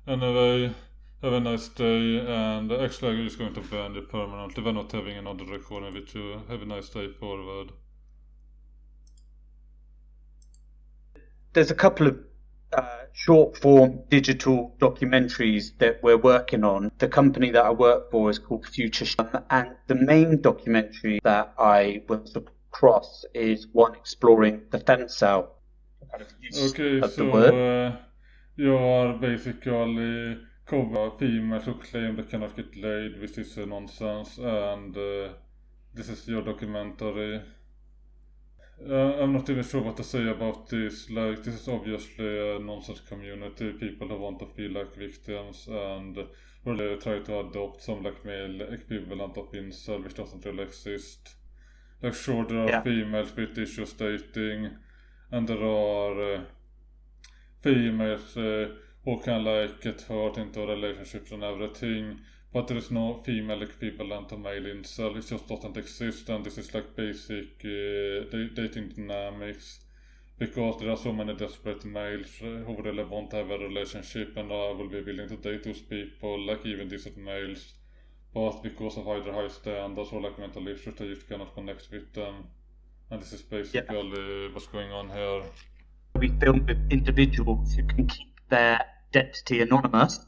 Anyway, have a nice day, and actually I'm just going to ban you permanently. We're not having another recording with you. Have a nice day forward. There's a couple of short form digital documentaries that we're working on. The company that I work for is called Future and the main documentary that I was across is one exploring the femcel kind of use of the word. You are basically cover females who claim they cannot get laid, which is nonsense, and this is your documentary. I'm not even sure what to say about this. Like, this is obviously a nonsense community, people who want to feel like victims and really try to adopt some like male equivalent of incel, which doesn't really exist. Like, sure, there are females with issues dating, and there are females who can like get hurt into relationships and everything, but there is no female equivalent to male incel. It just doesn't exist, and this is like basic dating dynamics, because there are so many desperate males who really want to have a relationship and will be willing to date those people, like even decent males, but because of either high standards or like mental issues they just cannot connect with them, and this is basically what's going on here. We film with individuals who can keep their identity anonymous.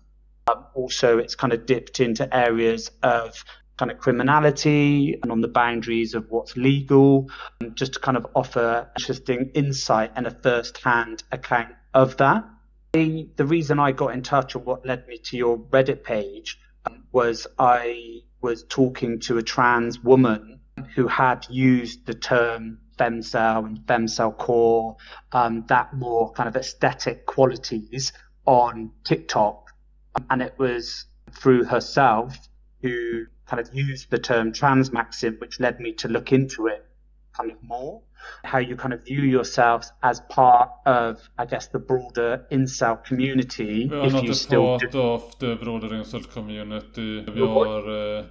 Also, it's kind of dipped into areas of kind of criminality and on the boundaries of what's legal, just to kind of offer interesting insight and a first-hand account of that. The reason I got in touch, or what led me to your Reddit page, was I was talking to a trans woman who had used the term femcel and femcel core, that more kind of aesthetic qualities on TikTok. And it was through herself who kind of used the term Transmaxxing, which led me to look into it kind of more. How you kind of view yourselves as part of, I guess, the broader incel community. We are not a part of the broader incel community. We are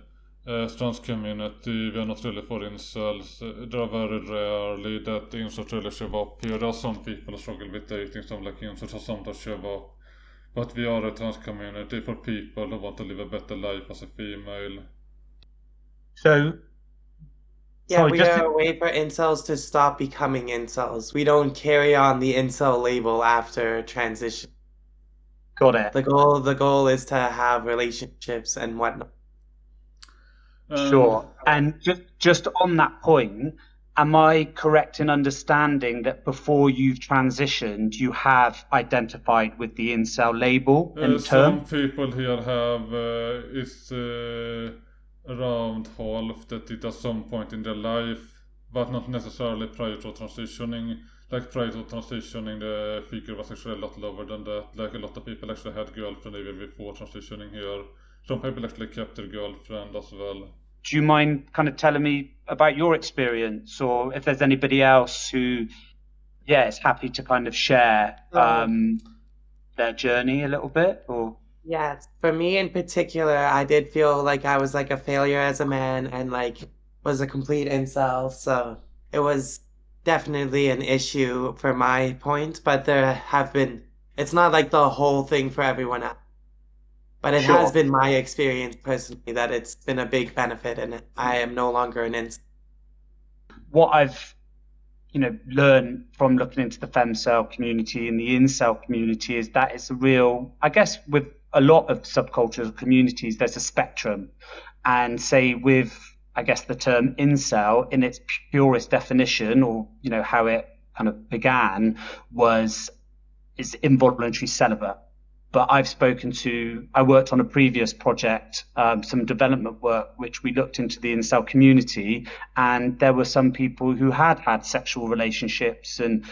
a trans community. We are not really for incels. There are very rarely that incels really show up here. There are some people who struggle with dating, some like incels, or sometimes show up. But we are a trans community for people who want to live a better life as a female. So, yeah, we are a way for incels to stop becoming incels. We don't carry on the incel label after transition. Got it. The goal is to have relationships and whatnot. Sure. And just on that point, am I correct in understanding that before you've transitioned, you have identified with the incel label and term? Some people here have is around half that did at some point in their life, but not necessarily prior to transitioning. Like prior to transitioning, the figure was actually a lot lower than that. Like a lot of people actually had girlfriend even before transitioning here. Some people actually kept their girlfriend as well. Do you mind kind of telling me about your experience, or if there's anybody else who, is happy to kind of share their journey a little bit? Or yeah, for me in particular, I did feel like I was like a failure as a man and like was a complete incel. So it was definitely an issue for my point, but it's not like the whole thing for everyone else. But it has been my experience personally that it's been a big benefit, and I am no longer an incel. What I've, learned from looking into the femcel community and the incel community is that it's a real, I guess, with a lot of subcultures or communities, there's a spectrum. And say with, I guess, the term incel in its purest definition, or, how it kind of began, is involuntary celibate. But I worked on a previous project, some development work, which we looked into the incel community, and there were some people who had sexual relationships and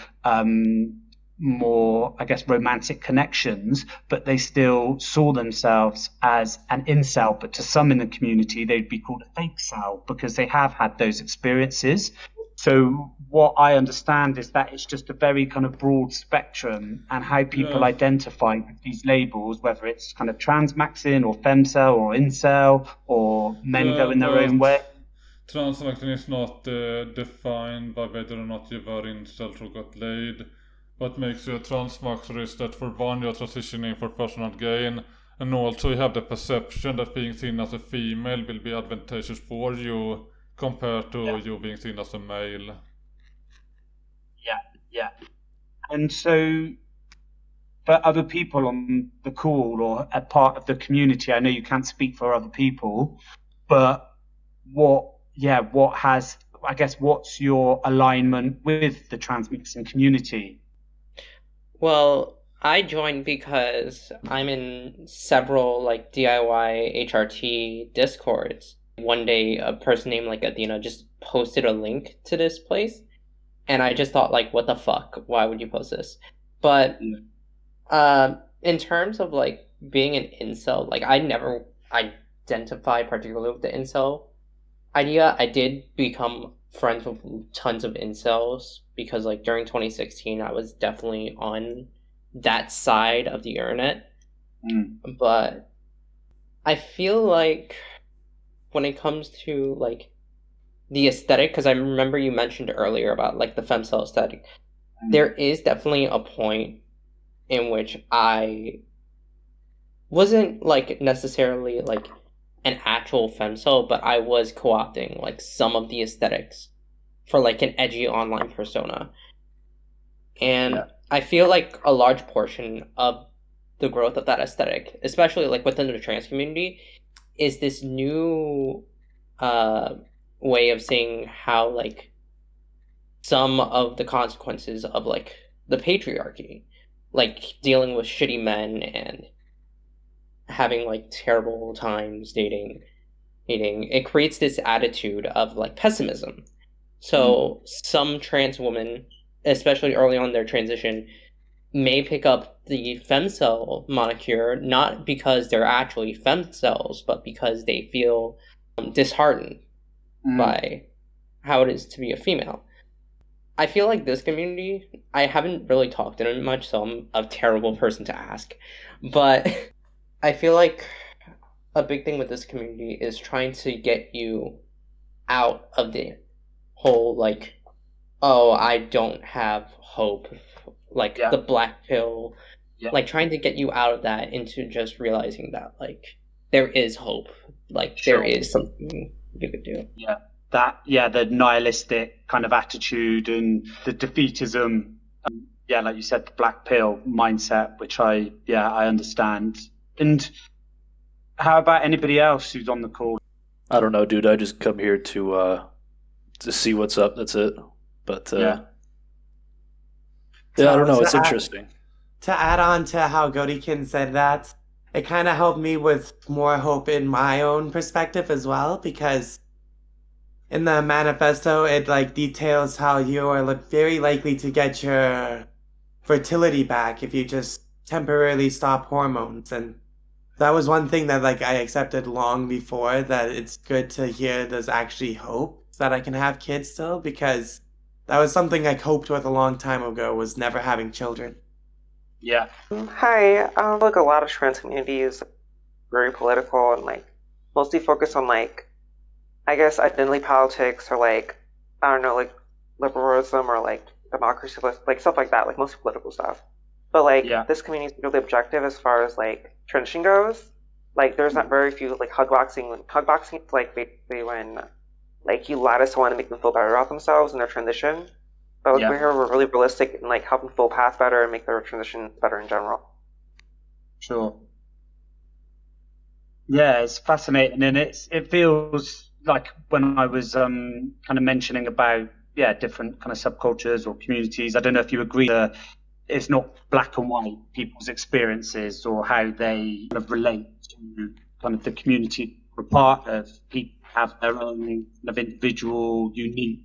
more, I guess, romantic connections, but they still saw themselves as an incel. But to some in the community, they'd be called a fake cell because they have had those experiences. So what I understand is that it's just a very kind of broad spectrum, and how people identify with these labels, whether it's kind of Transmaxxing or femcel or incel or men going their own way. Transmaxxing is not defined by whether or not you were incel or got laid. What makes you a transmaxer is that for one you're transitioning for personal gain, and also you have the perception that being seen as a female will be advantageous for you compared to you being seen as a male. Yeah. And so for other people on the call or a part of the community, I know you can't speak for other people, but what's your alignment with the Transmaxxing community? Well, I joined because I'm in several like DIY HRT discords. One day a person named like Athena just posted a link to this place, and I just thought like, what the fuck? Why would you post this? But in terms of like being an incel, like I never identify particularly with the incel idea. I did become friends with tons of incels because like during 2016 I was definitely on that side of the internet. But I feel like when it comes to like the aesthetic, because I remember you mentioned earlier about like the femcel aesthetic, there is definitely a point in which I wasn't like necessarily like an actual femcel, but I was co-opting like some of the aesthetics for like an edgy online persona. And I feel like a large portion of the growth of that aesthetic, especially like within the trans community, is this new way of seeing how like some of the consequences of like the patriarchy, like dealing with shitty men and having like terrible times dating, it creates this attitude of like pessimism. So some trans women, especially early on in their transition, may pick up the femcel moniker not because they're actually femcels, but because they feel disheartened by how it is to be a female. I feel like this community, I haven't really talked to them much, so I'm a terrible person to ask. But I feel like a big thing with this community is trying to get you out of the whole, like, oh, I don't have hope, like the black pill, like trying to get you out of that into just realizing that, like, there is hope, like, there is something you could do. The nihilistic kind of attitude and the defeatism, like you said, the black pill mindset, which I understand. And how about anybody else who's on the call? I don't know, dude. I just come here to see what's up. That's it. But I don't know. It's interesting. To add on to how Godikin said that, it kind of helped me with more hope in my own perspective as well, because in the manifesto, it like details how you are very likely to get your fertility back if you just temporarily stop hormones. And that was one thing that like I accepted long before, that it's good to hear there's actually hope that I can have kids still, because that was something I coped with a long time ago, was never having children. Yeah. Hi. Like a lot of trans communities, very political and like mostly focused on like, I guess, identity politics or like, I don't know, like liberalism or like democracy, like stuff like that, like mostly political stuff. But like this community is really objective as far as like transition goes. Like there's not very few like hug boxing. Hug boxing is like basically when like you lie to someone and make them feel better about themselves in their transition. But like, we're really realistic in like helping people path better and make their transition better in general. Sure. Yeah, it's fascinating, and it feels like when I was kind of mentioning about different kind of subcultures or communities. I don't know if you agree that it's not black and white people's experiences or how they kind of relate to kind of the community we're part of. People have their own kind of individual, unique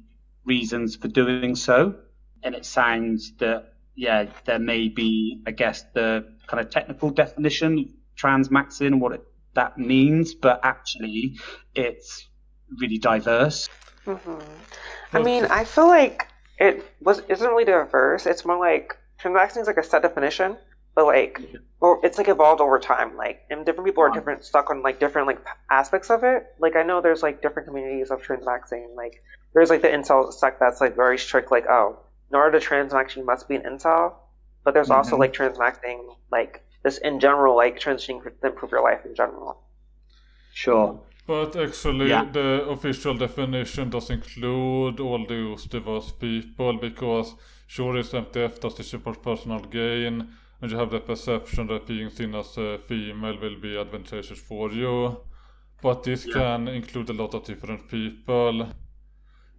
reasons for doing so, and it sounds that there may be, I guess, the kind of technical definition of transmaxing and what that means, but actually it's really diverse. I mean, I feel like it isn't really diverse. It's more like transmaxing is like a set definition, but like, well, it's like evolved over time. Like, and different people are stuck on like different like aspects of it. Like, I know there's like different communities of transmaxing. Like, there's like the incel sect that's like very strict. Like, oh, in order to transmax, you must be an incel. but there's also like transmaxing, like this in general, like transitioning to improve your life in general. Sure. But actually, Yeah. the official definition does include all those diverse people, because sure, it's MTF does this for personal gain, and you have the perception that being seen as a female will be advantageous for you. But this can include a lot of different people.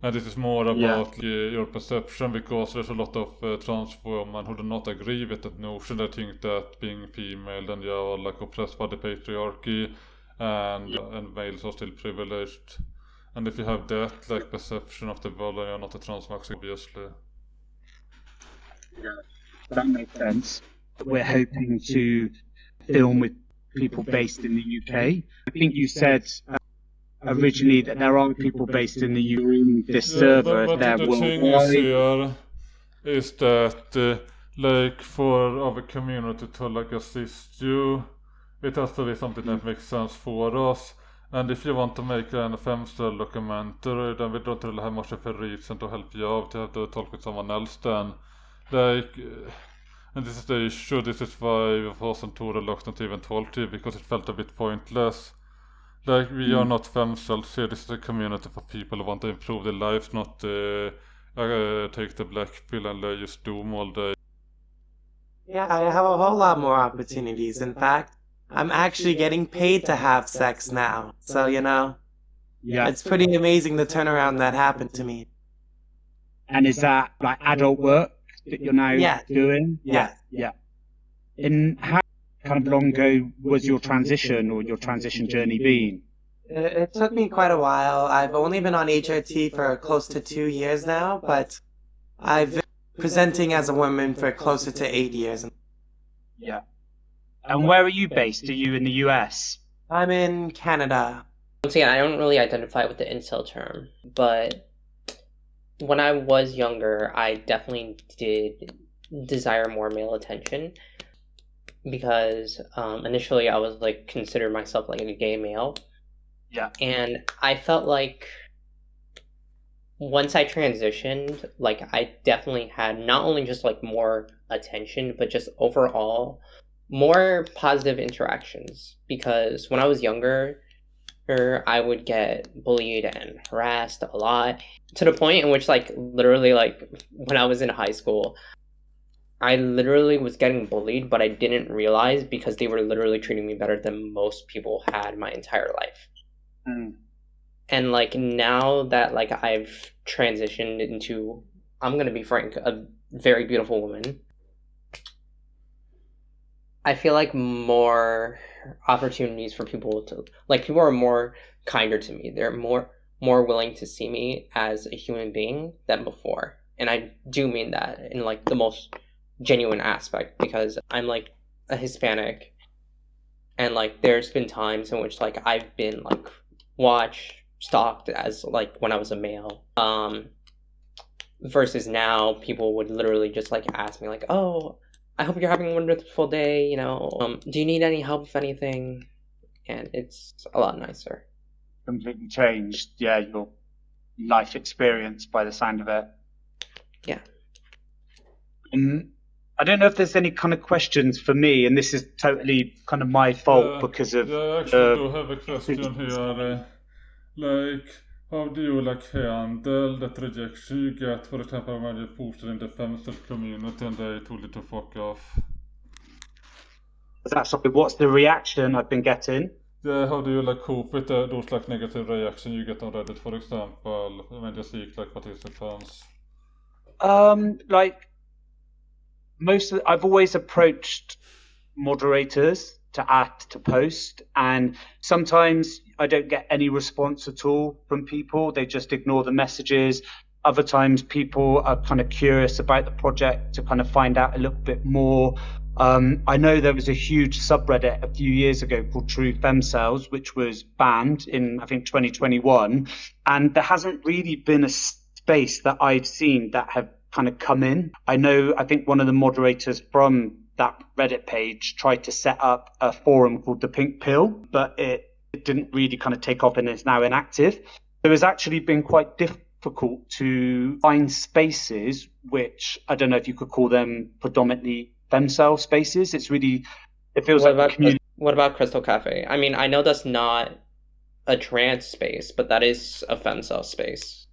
And this is more about your perception, because there's a lot of trans women who do not agree with that notion. They think that being female, then you are like oppressed by the patriarchy, and males are still privileged. And if you have that like perception of the world, then you're not a transmaxxing, obviously. Yeah, that makes sense. We're hoping to film with people based in the UK. I think you said originally that there are people based in the UK. This server but there the will thing is here is that like for our community to like assist you, it has to be something that makes sense for us. And if you want to make an femcel documentary, then we don't really have much of a reason to help you out. You have to talk with someone else then. Like, and this is the issue. This is why we wasn't too reluctant to even talk to you, because it felt a bit pointless. Like, we are not femcels here. This is a community for people who want to improve their lives, not take the black pill and just doom all day. Yeah, I have a whole lot more opportunities. In fact, I'm actually getting paid to have sex now. So, it's pretty amazing the turnaround that happened to me. And is that like adult work that you're now doing? Yeah. And how kind of long ago was your transition or your transition journey been? It took me quite a while. I've only been on HRT for close to 2 years now, but I've been presenting as a woman for closer to 8 years. Yeah. And where are you based? Are you in the US? I'm in Canada. Once again, I don't really identify with the incel term, but when I was younger, I definitely did desire more male attention, because initially I was like considered myself like a gay male. Yeah. And I felt like once I transitioned, like I definitely had not only just like more attention, but just overall more positive interactions. Because when I was younger, I would get bullied and harassed a lot, to the point in which like literally like when I was in high school, I literally was getting bullied, but I didn't realize, because they were literally treating me better than most people had my entire life. And like now that like I've transitioned into, I'm gonna be frank, a very beautiful woman, I feel like more opportunities for people to, like, people are more kinder to me. They're more willing to see me as a human being than before. And I do mean that in like the most genuine aspect, because I'm like a Hispanic, and like there's been times in which like I've been like stalked as like when I was a male, versus now people would literally just like ask me like, oh, I hope you're having a wonderful day, do you need any help with anything? And it's a lot nicer. Completely changed, your life experience by the sound of it. Yeah. I don't know if there's any kind of questions for me, and this is totally kind of my fault because of... I actually do have a question here. Like, how do you like handle that rejection you get, for example, when you posted in the femcel community and they told you to fuck off? That's what's the reaction I've been getting? Yeah, how do you like cope with those like negative reactions you get on Reddit, for example, when you seek like participants? Like I've always approached moderators to add to post, and sometimes I don't get any response at all from people. They just ignore the messages. Other times people are kind of curious about the project to kind of find out a little bit more. I know there was a huge subreddit a few years ago called True Femcels, which was banned in, I think, 2021. And there hasn't really been a space that I've seen that have kind of come in. I think one of the moderators from that Reddit page tried to set up a forum called The Pink Pill, but it didn't really kind of take off and is now inactive. So it's actually been quite difficult to find spaces which, I don't know if you could call them predominantly femcel spaces. It feels What like the about community. what about Crystal Cafe? I mean, I know that's not a trans space, but that is a femcel space.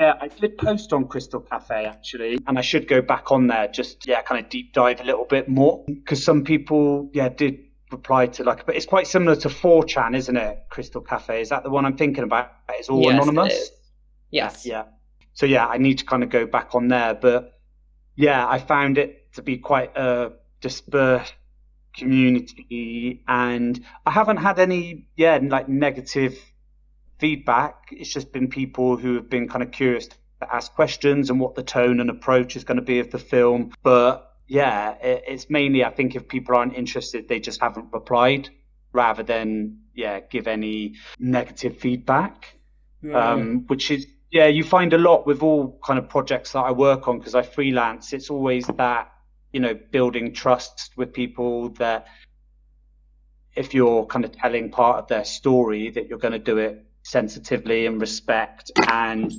Yeah, I did post on Crystal Cafe actually, and I should go back on there just kind of deep dive a little bit more, because some people did reply to but it's quite similar to 4chan, isn't it? Crystal Cafe, is that the one I'm thinking about? It's all anonymous. It is. Yes. Yeah. So I need to kind of go back on there, but I found it to be quite a dispersed community, and I haven't had any negative feedback. It's just been people who have been kind of curious to ask questions and what the tone and approach is going to be of the film. But it's mainly, I think, if people aren't interested, they just haven't replied, rather than give any negative feedback. Which is you find a lot with all kind of projects that I work on, because I freelance. It's always that building trust with people, that if you're kind of telling part of their story, that you're going to do it sensitively and respect, and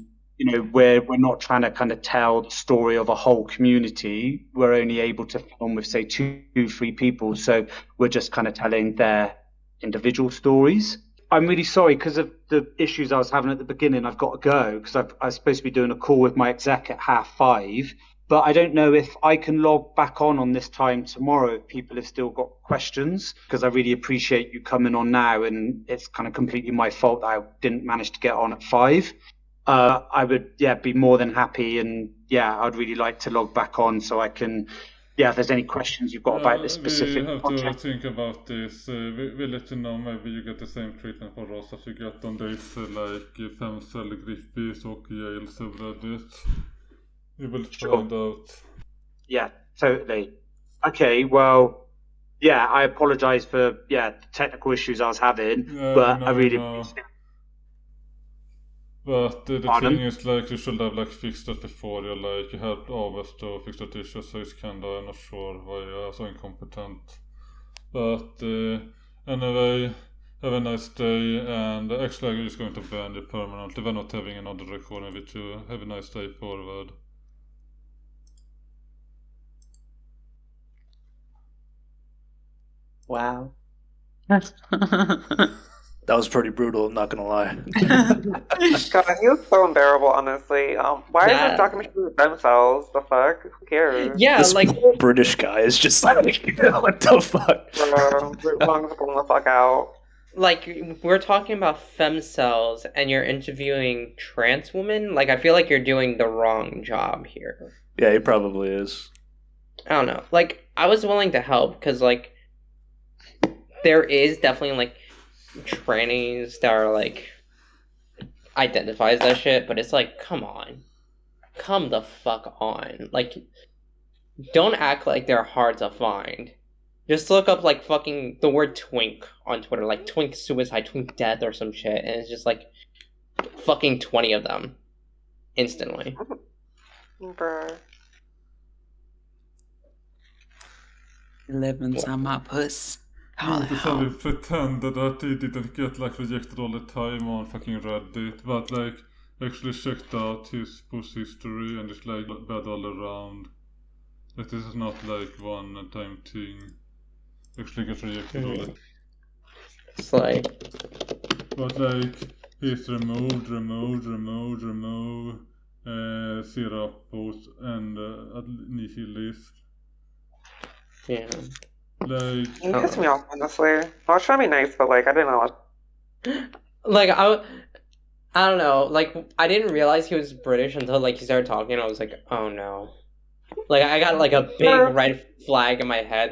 we're not trying to kind of tell the story of a whole community. We're only able to film with say 2-3 people, so we're just kind of telling their individual stories. I'm really sorry, because of the issues I was having at the beginning. I've got to go because I was supposed to be doing a call with my exec at 5:30. But I don't know if I can log back on this time tomorrow if people have still got questions, because I really appreciate you coming on now, and it's kind of completely my fault that I didn't manage to get on at 5. I would be more than happy, and I'd really like to log back on so I can if there's any questions you've got about this specific we have project. to think about this. We'll let you know. Maybe you get the same treatment for us as you get on this femcel grippies och jail subreddit. We will find out. Yeah, totally. Okay, well, I apologize for the technical issues I was having, but I really appreciate it. But the thing is, you should have fixed that before you helped August to fix that issue, so it's kinda, I'm not sure why you're so incompetent. But anyway, have a nice day, and actually I'm just going to ban you permanently. We're not having another recording with you. Have a nice day forward. Wow. That was pretty brutal, not gonna lie. God, he was so unbearable, honestly. Why is this documentary with themselves? The fuck? Who cares? Yeah, This British guy is just what the fuck? Lungs pulling the fuck out. We're talking about femcels, and you're interviewing trans women. I feel like you're doing the wrong job here. Yeah, he probably is. I don't know. I was willing to help, because, there is definitely, trannies that are, identify as that shit, but it's come on. Come the fuck on. Don't act like they're hard to find. Just look up, fucking the word twink on Twitter, twink suicide, twink death, or some shit, and it's just, fucking 20 of them. Instantly. Bruh. Living on my puss. We pretended that he didn't get rejected all the time on fucking Reddit, but actually checked out his post history, and it's bad all around. This is not one time thing. Actually get rejected all the It's but he's removed, zero posts, and nihilist. Yeah. He pissed me off, honestly. I was trying to be nice, but I didn't know what. I don't know. I didn't realize he was British until he started talking. I was like, oh no. I got a big red flag in my head.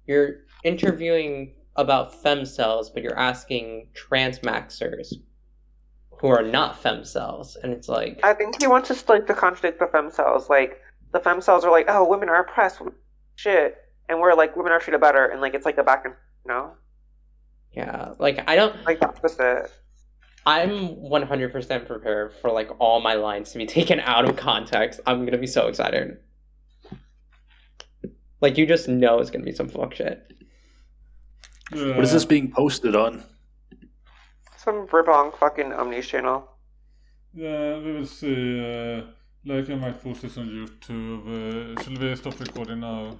You're interviewing about femcels, but you're asking transmaxers who are not femcels, and it's I think he wants us to contradict the femcels. The femcels are oh, women are oppressed, shit. And we're women are treated better, and it's the back and yeah, I don't that's it. I'm 100% prepared for all my lines to be taken out of context. I'm gonna be so excited. You just know it's gonna be some fuck shit. Yeah. What is this being posted on? Some ribong fucking Omni's channel. Yeah, we will see. I might post this on YouTube. Should we stop recording now?